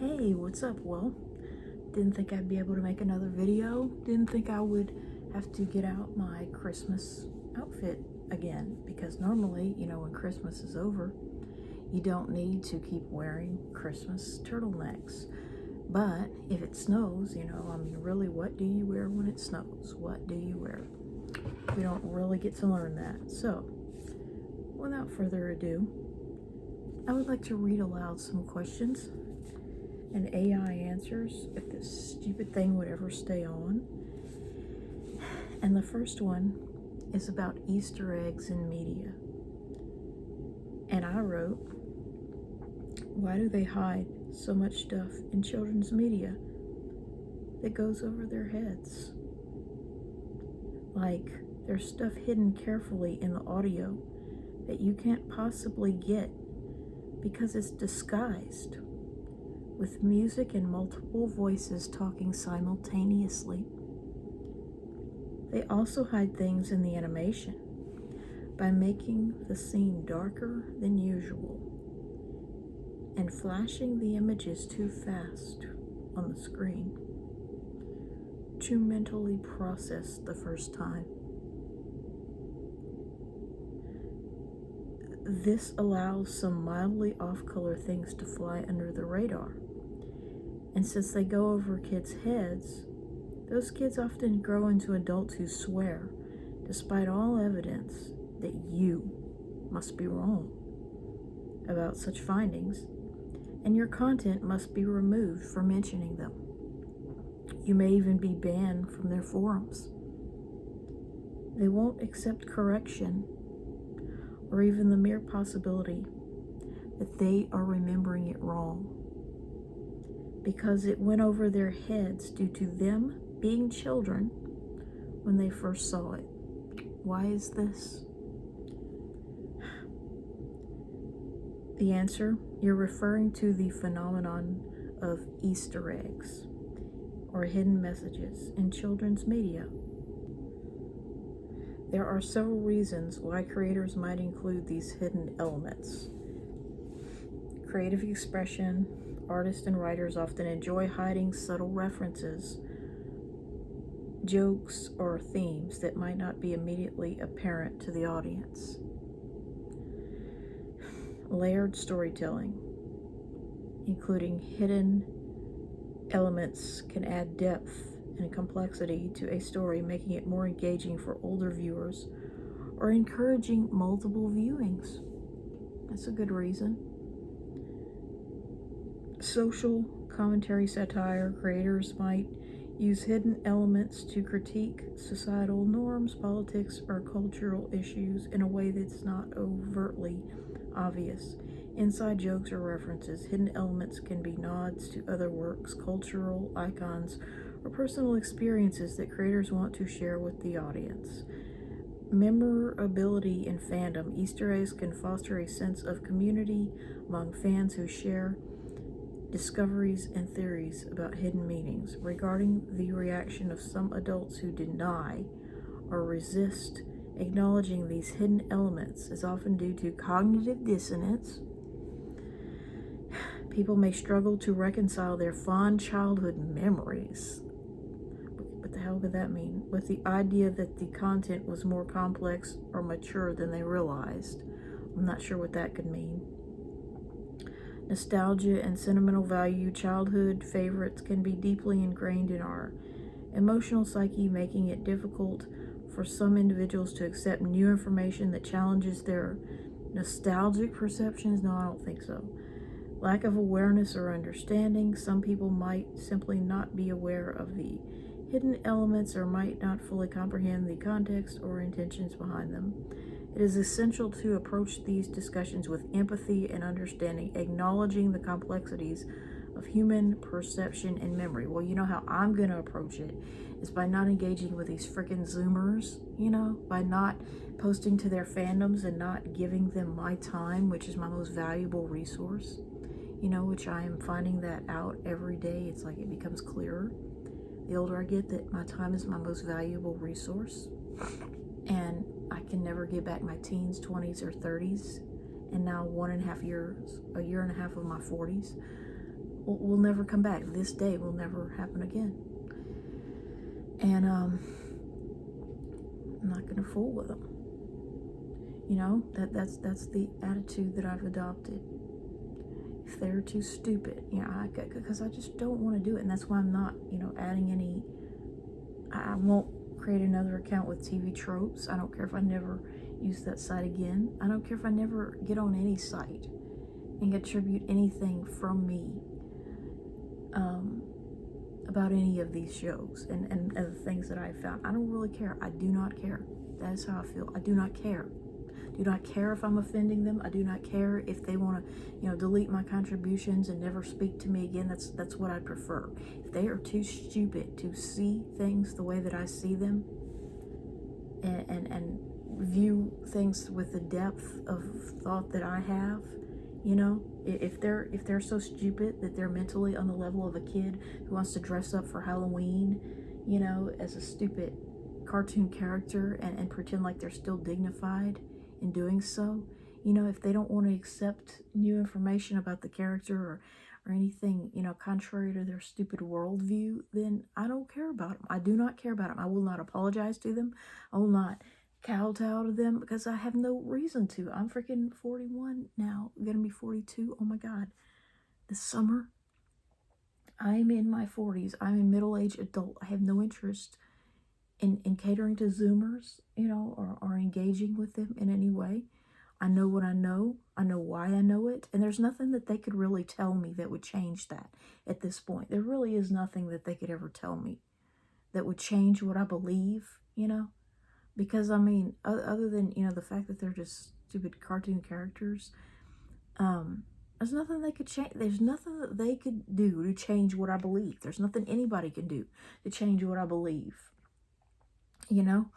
Hey, what's up? Well, didn't think I'd be able to make another video. Didn't think I would have to get out my Christmas outfit again, because normally, when Christmas is over, you don't need to keep wearing Christmas turtlenecks. But if it snows, really, what do you wear when it snows? What do you wear? We don't really get to learn that. So, without further ado, I would like to read aloud some questions and AI answers if this stupid thing would ever stay on. And the first one is about Easter eggs in media. And I wrote, why do they hide so much stuff in children's media that goes over their heads? Like, there's stuff hidden carefully in the audio that you can't possibly get because it's disguised with music and multiple voices talking simultaneously. They also hide things in the animation by making the scene darker than usual and flashing the images too fast on the screen to mentally process the first time. This allows some mildly off-color things to fly under the radar. And since they go over kids' heads, those kids often grow into adults who swear, despite all evidence, that you must be wrong about such findings, and your content must be removed for mentioning them. You may even be banned from their forums. They won't accept correction or even the mere possibility that they are remembering it wrong, because it went over their heads due to them being children when they first saw it. Why is this? The answer, you're referring to the phenomenon of Easter eggs, or hidden messages in children's media. There are several reasons why creators might include these hidden elements. Creative expression. Artists and writers often enjoy hiding subtle references, jokes, or themes that might not be immediately apparent to the audience. Layered storytelling, including hidden elements, can add depth and complexity to a story, making it more engaging for older viewers or encouraging multiple viewings. That's a good reason. Social commentary satire. Creators might use hidden elements to critique societal norms, politics, or cultural issues in a way that's not overtly obvious. Inside jokes or references, hidden elements can be nods to other works, cultural icons, or personal experiences that creators want to share with the audience. Memorability and fandom. Easter eggs can foster a sense of community among fans who share discoveries and theories about hidden meanings. Regarding the reaction of some adults who deny or resist acknowledging these hidden elements is often due to cognitive dissonance. People may struggle to reconcile their fond childhood memories. What the hell could that mean? With the idea that the content was more complex or mature than they realized. I'm not sure what that could mean. Nostalgia and sentimental value. Childhood favorites can be deeply ingrained in our emotional psyche, making it difficult for some individuals to accept new information that challenges their nostalgic perceptions. No, I don't think so. Lack of awareness or understanding. Some people might simply not be aware of the hidden elements or might not fully comprehend the context or intentions behind them. It is essential to approach these discussions with empathy and understanding, acknowledging the complexities of human perception and memory. Well, you know how I'm going to approach it is by not engaging with these freaking Zoomers, by not posting to their fandoms and not giving them my time, which is my most valuable resource, which I am finding that out every day. It's like it becomes clearer the older I get that my time is my most valuable resource. And I can never get back my teens, 20s, or 30s, and now a year and a half of my 40s. will never come back. This day will never happen again. And I'm not gonna fool with them. You know, that's the attitude that I've adopted. If they're too stupid, you know, because I just don't want to do it, and that's why I'm not, you know, adding any. I won't create another account with TV tropes. I don't care if I never use that site again. I don't care if I never get on any site and attribute anything from me about any of these shows and the things that I've found. I don't really care. I do not care. That is how I feel. I do not care. Do not care if I'm offending them. I do not care if they want to, you know, delete my contributions and never speak to me again. That's what I prefer. If they are too stupid to see things the way that I see them and view things with the depth of thought that I have, you know, if they're so stupid that they're mentally on the level of a kid who wants to dress up for Halloween, you know, as a stupid cartoon character and pretend like they're still dignified in doing so, you know, if they don't want to accept new information about the character or anything, you know, contrary to their stupid worldview, then I don't care about them. I do not care about them. I will not apologize to them. I will not kowtow to them because I have no reason to. I'm freaking 41 now. I'm gonna be 42. Oh my god. This summer, I'm in my 40s. I'm a middle-aged adult. I have no interest in catering to Zoomers, you know, or engaging with them in any way. I know what I know. I know why I know it. And there's nothing that they could really tell me that would change that at this point. There really is nothing that they could ever tell me that would change what I believe, you know? Because, I mean, other than, you know, the fact that they're just stupid cartoon characters, there's nothing they could change. There's nothing that they could do to change what I believe. There's nothing anybody can do to change what I believe. You know?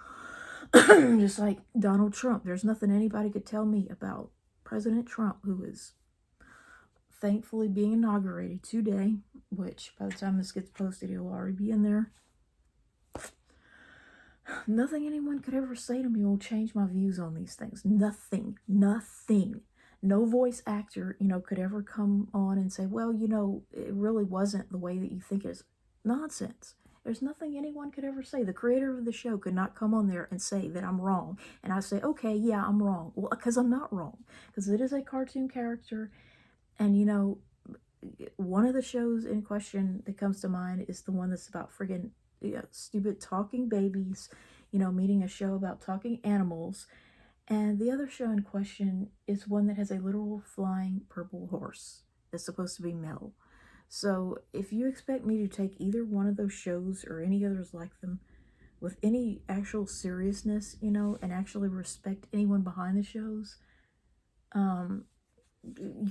Just like Donald Trump. There's nothing anybody could tell me about President Trump, who is thankfully being inaugurated today, which by the time this gets posted, he'll already be in there. Nothing anyone could ever say to me will change my views on these things. Nothing. No voice actor, you know, could ever come on and say, well, you know, it really wasn't the way that you think it is. Nonsense. There's nothing anyone could ever say. The creator of the show could not come on there and say that I'm wrong. And I say, okay, yeah, I'm wrong. Well, because I'm not wrong. Because it is a cartoon character. And, you know, one of the shows in question that comes to mind is the one that's about friggin' stupid talking babies, you know, meeting a show about talking animals. And the other show in question is one that has a literal flying purple horse that's supposed to be Mel. So if you expect me to take either one of those shows or any others like them with any actual seriousness, you know, and actually respect anyone behind the shows, you're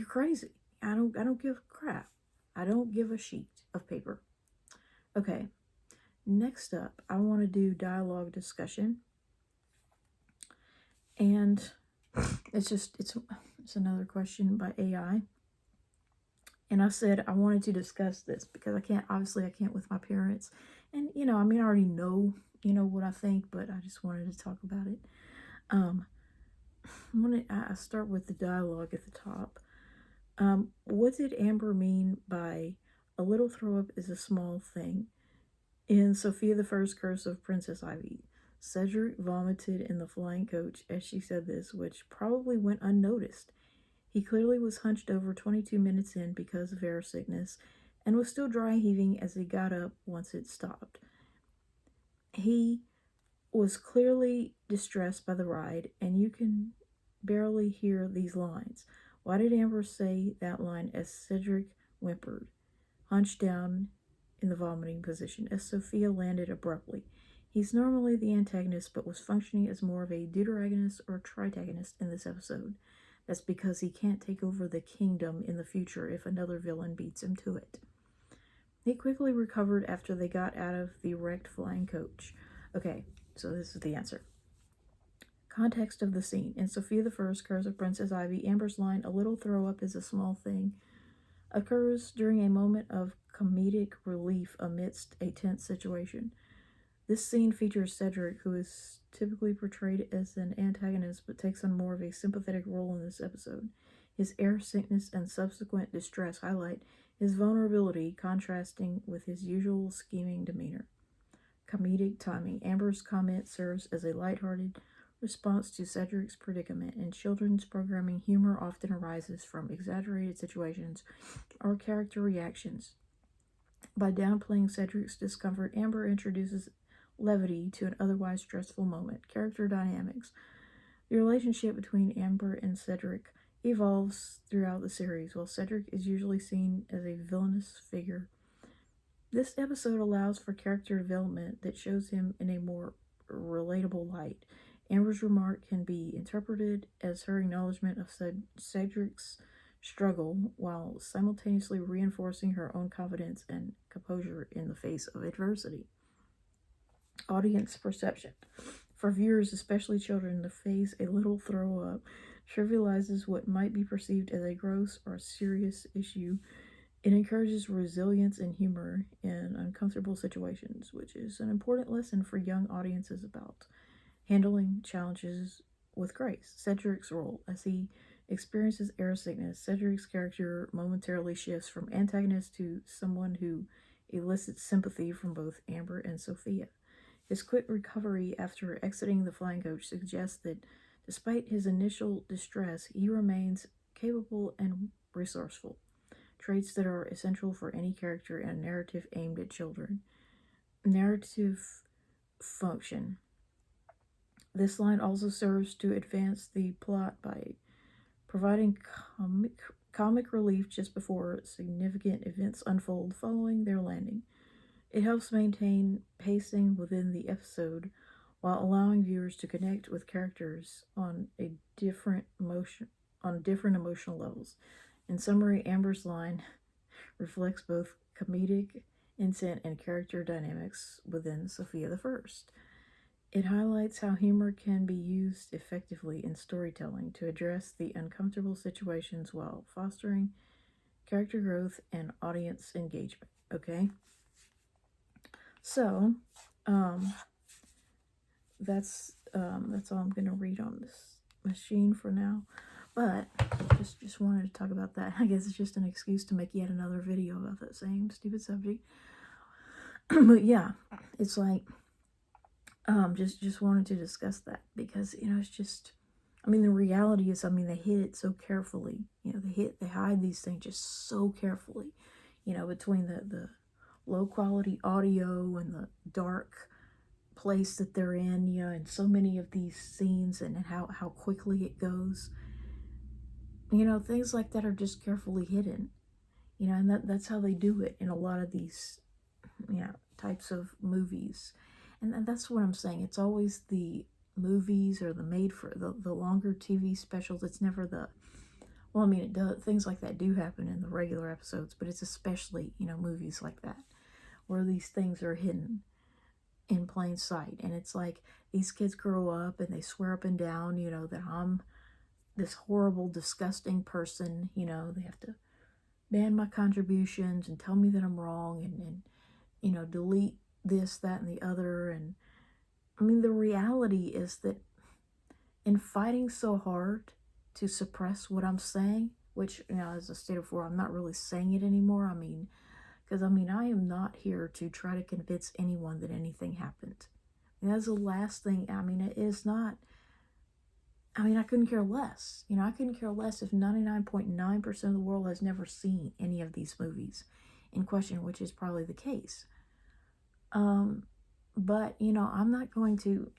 crazy. I don't give a crap. I don't give a sheet of paper. Okay. Next up, I want to do dialogue discussion. And it's another question by AI. And I said I wanted to discuss this because I can't with my parents. And, you know, I mean, I already know, you know, what I think, but I just wanted to talk about it. I start with the dialogue at the top. What did Amber mean by a little throw up is a small thing? In Sophia the First Curse of Princess Ivy, Cedric vomited in the flying coach as she said this, which probably went unnoticed. He clearly was hunched over 22 minutes in because of air sickness and was still dry heaving as he got up once it stopped. He was clearly distressed by the ride, and you can barely hear these lines. Why did Amber say that line as Cedric whimpered, hunched down in the vomiting position, as Sophia landed abruptly? He's normally the antagonist, but was functioning as more of a deuteragonist or tritagonist in this episode. That's because he can't take over the kingdom in the future if another villain beats him to it. He quickly recovered after they got out of the wrecked flying coach. Okay, so this is the answer. Context of the scene. In Sophia the First, Curse of Princess Ivy, Amber's line, a little throw up is a small thing, occurs during a moment of comedic relief amidst a tense situation. This scene features Cedric, who is typically portrayed as an antagonist but takes on more of a sympathetic role in this episode. His air sickness and subsequent distress highlight his vulnerability contrasting with his usual scheming demeanor. Comedic timing. Amber's comment serves as a lighthearted response to Cedric's predicament. In children's programming, humor often arises from exaggerated situations or character reactions. By downplaying Cedric's discomfort, Amber introduces levity to an otherwise stressful moment. Character dynamics. The relationship between Amber and Cedric evolves throughout the series. While Cedric is usually seen as a villainous figure, this episode allows for character development that shows him in a more relatable light. Amber's remark can be interpreted as her acknowledgement of Cedric's struggle while simultaneously reinforcing her own confidence and composure in the face of adversity. Audience perception. For viewers, especially children, the phrase "a little throw up" trivializes what might be perceived as a gross or serious issue. It encourages resilience and humor in uncomfortable situations, which is an important lesson for young audiences about handling challenges with grace. Cedric's role. As he experiences air sickness, Cedric's character momentarily shifts from antagonist to someone who elicits sympathy from both Amber and Sophia. His quick recovery after exiting the flying coach suggests that despite his initial distress, he remains capable and resourceful, traits that are essential for any character in a narrative aimed at children. Narrative function. This line also serves to advance the plot by providing comic relief just before significant events unfold following their landing. It helps maintain pacing within the episode while allowing viewers to connect with characters on different emotional levels. In summary, Amber's line reflects both comedic intent and character dynamics within Sophia the First. It highlights how humor can be used effectively in storytelling to address the uncomfortable situations while fostering character growth and audience engagement. Okay? So, that's all I'm gonna read on this machine for now. But just wanted to talk about that. I guess it's just an excuse to make yet another video about that same stupid subject. But yeah, it's like just wanted to discuss that because it's just, I mean, the reality is, I mean, they hid it so carefully. They hide these things just so carefully. Between the low quality audio and the dark place that they're in, and so many of these scenes and how quickly it goes. Things like that are just carefully hidden. And that's how they do it in a lot of these types of movies. And that's what I'm saying. It's always the movies or the made for the longer TV specials. It's never it does, things like that do happen in the regular episodes, but it's especially, movies like that where these things are hidden in plain sight. And it's like these kids grow up and they swear up and down, that I'm this horrible, disgusting person. They have to ban my contributions and tell me that I'm wrong and delete this, that, and the other. And I mean, the reality is that in fighting so hard to suppress what I'm saying, which, as I stated before, I'm not really saying it anymore. Because I am not here to try to convince anyone that anything happened. And that's the last thing. It is not. I couldn't care less. I couldn't care less if 99.9% of the world has never seen any of these movies in question, which is probably the case. But, I'm not going to,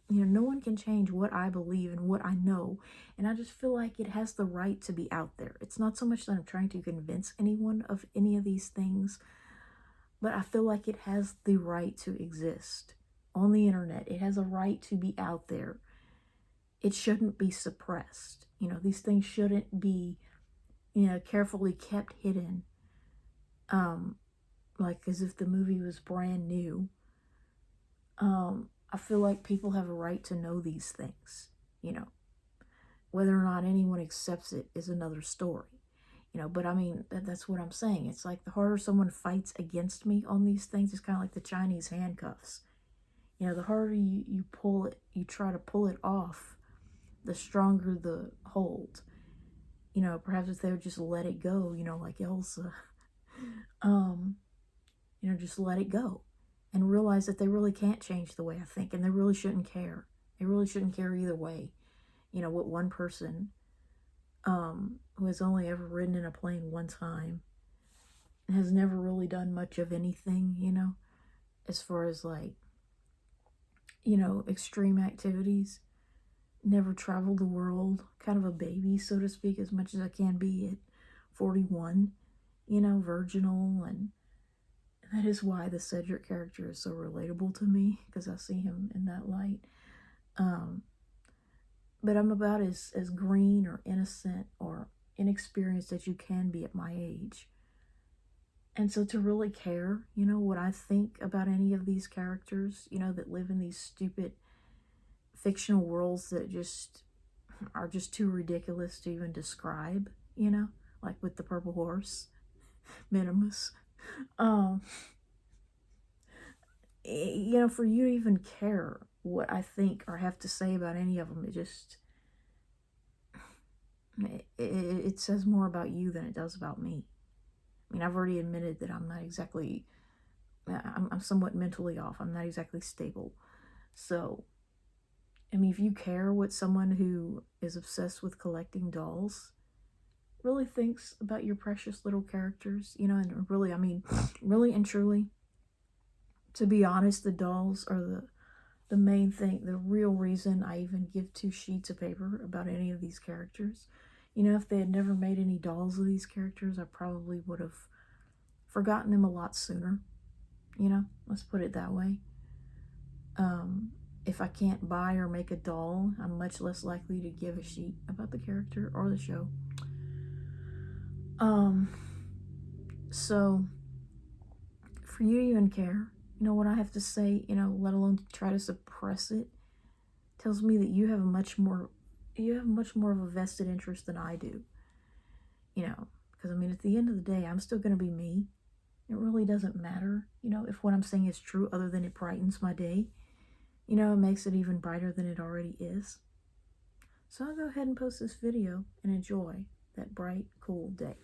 no one can change what I believe and what I know. And I just feel like it has the right to be out there. It's not so much that I'm trying to convince anyone of any of these things, but I feel like it has the right to exist on the internet. It has a right to be out there. It shouldn't be suppressed. These things shouldn't be, carefully kept hidden. Like as if the movie was brand new. I feel like people have a right to know these things. Whether or not anyone accepts it is another story. But that's what I'm saying. It's like the harder someone fights against me on these things, it's kind of like the Chinese handcuffs. The harder you pull it, you try to pull it off, the stronger the hold. Perhaps if they would just let it go, like Elsa, just let it go and realize that they really can't change the way I think, and they really shouldn't care. They really shouldn't care either way. What one person who has only ever ridden in a plane one time and has never really done much of anything, as far as like, extreme activities, never traveled the world, kind of a baby, so to speak, as much as I can be at 41, virginal. And that is why the Cedric character is so relatable to me, because I see him in that light. But I'm about as green or innocent or inexperienced as you can be at my age. And so to really care, what I think about any of these characters, that live in these stupid fictional worlds that are just too ridiculous to even describe, like with the purple horse, Minimus. For you to even care what I think or have to say about any of them, it says more about you than it does about me. I mean, I've already admitted that I'm not exactly, I'm somewhat mentally off. I'm not exactly stable. So, I mean, if you care what someone who is obsessed with collecting dolls really thinks about your precious little characters, and really, I mean, really and truly, to be honest, the dolls are the main thing, the real reason I even give 2 sheets of paper about any of these characters. If they had never made any dolls of these characters, I probably would have forgotten them a lot sooner. Let's put it that way. If I can't buy or make a doll, I'm much less likely to give a sheet about the character or the show. So for you to even care, what I have to say, let alone try to suppress it, tells me that you have much more of a vested interest than I do. Because I mean, at the end of the day, I'm still going to be me. It really doesn't matter, if what I'm saying is true, other than it brightens my day. It makes it even brighter than it already is. So I'll go ahead and post this video and enjoy that bright, cool day.